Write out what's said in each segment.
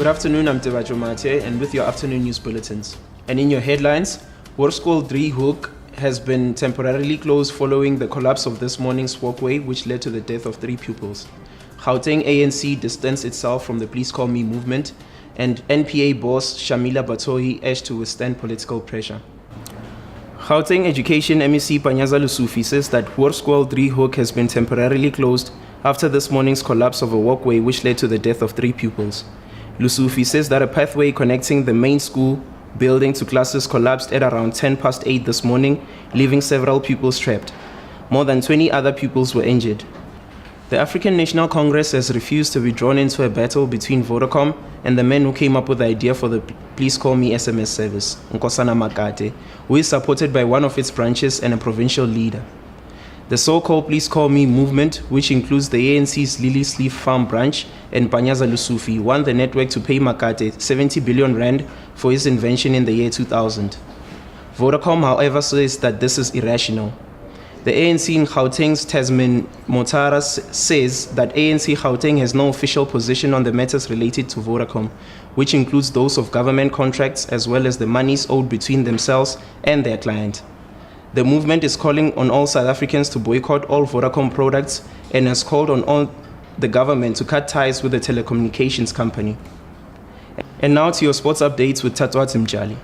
Good afternoon, I'm Tebajo Mate, and with your afternoon news bulletins. And in your headlines, Hoërskool 3 Hoek has been temporarily closed following the collapse of this morning's walkway, which led to the death of 3 pupils. Gauteng ANC distanced itself from the Please Call Me movement, and NPA boss Shamila Batohi urged to withstand political pressure. Gauteng Education MEC Panyaza Lusufi says that Hoërskool 3 Hoek has been temporarily closed after this morning's collapse of a walkway which led to the death of 3 pupils. Lusufi says that a pathway connecting the main school building to classes collapsed at around 8:10 this morning, leaving several pupils trapped. More than 20 other pupils were injured. The African National Congress has refused to be drawn into a battle between Vodacom and the men who came up with the idea for the Please Call Me SMS service, Nkosana Makate, who is supported by one of its branches and a provincial leader. The so-called Please Call Me movement, which includes the ANC's Lily Sleeve Farm branch and Panyaza Lusufi, won the network to pay Makate 70 billion rand for his invention in the year 2000. Vodacom, however, says that this is irrational. The ANC in Gauteng's Tasman Motara says that ANC Gauteng has no official position on the matters related to Vodacom, which includes those of government contracts as well as the monies owed between themselves and their client. The movement is calling on all South Africans to boycott all Vodacom products and has called on all the government to cut ties with the telecommunications company. And now to your sports updates with Tatwa Timjali.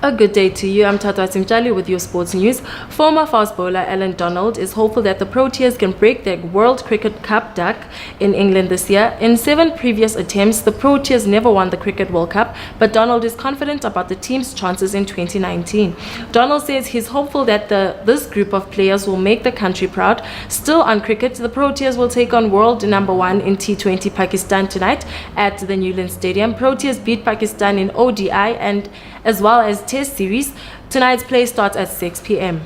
A good day to you. I'm Tatwa Timjali with your sports news. Former fast bowler Alan Donald is hopeful that the Proteas can break their World Cricket Cup duck in England this year. In 7 previous attempts, the Proteas never won the Cricket World Cup, but Donald is confident about the team's chances in 2019. Donald says he's hopeful that this group of players will make the country proud. Still on cricket, the Proteas will take on world number 1 in T20 Pakistan tonight at the Newland Stadium. Proteas beat Pakistan in ODI and as well as Test series. Tonight's play starts at 6 p.m.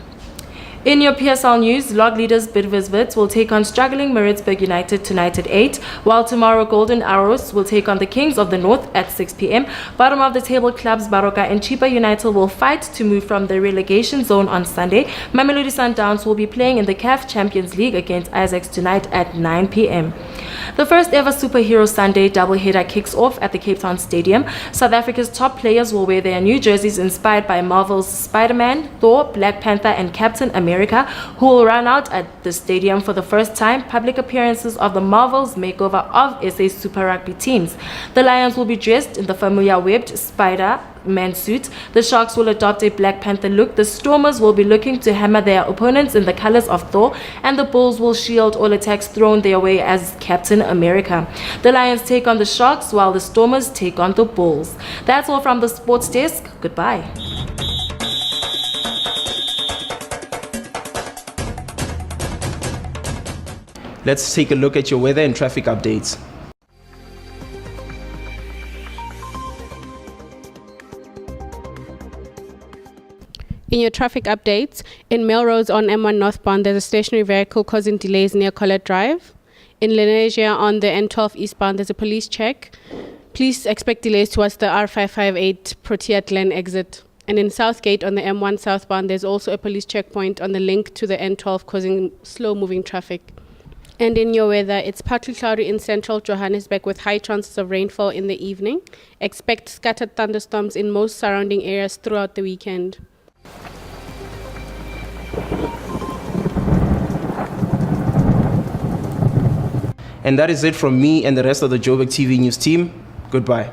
In your PSL news, log leaders Bidvest will take on struggling Maritzburg United tonight at 8, while tomorrow Golden Arrows will take on the Kings of the North at 6 p.m. Bottom of the table clubs Baroka and Chipa United will fight to move from the relegation zone on Sunday. Mamelodi Sundowns will be playing in the CAF Champions League against Isaacs tonight at 9 p.m. The first ever Superhero Sunday doubleheader kicks off at the Cape Town Stadium. South Africa's top players will wear their new jerseys inspired by Marvel's Spider-Man, Thor, Black Panther and Captain America, who will run out at the stadium for the first time. Public appearances of the Marvel's makeover of SA Super Rugby teams. The Lions will be dressed in the familiar webbed Spider-Man suit. The Sharks will adopt a Black Panther look. The Stormers will be looking to hammer their opponents in the colors of Thor, and the Bulls will shield all attacks thrown their way as Captain America. The Lions take on the Sharks while the Stormers take on the Bulls. That's all from the sports desk. Goodbye. Let's take a look at your weather and traffic updates. In your traffic updates, in Melrose on M1 northbound, there's a stationary vehicle causing delays near Collett Drive. In Lenasia on the N12 eastbound, there's a police check. Please expect delays towards the R558 Protea Glen exit. And in Southgate on the M1 southbound, there's also a police checkpoint on the link to the N12 causing slow-moving traffic. And in your weather, it's partly cloudy in central Johannesburg with high chances of rainfall in the evening. Expect scattered thunderstorms in most surrounding areas throughout the weekend. And that is it from me and the rest of the Joburg TV news team. Goodbye.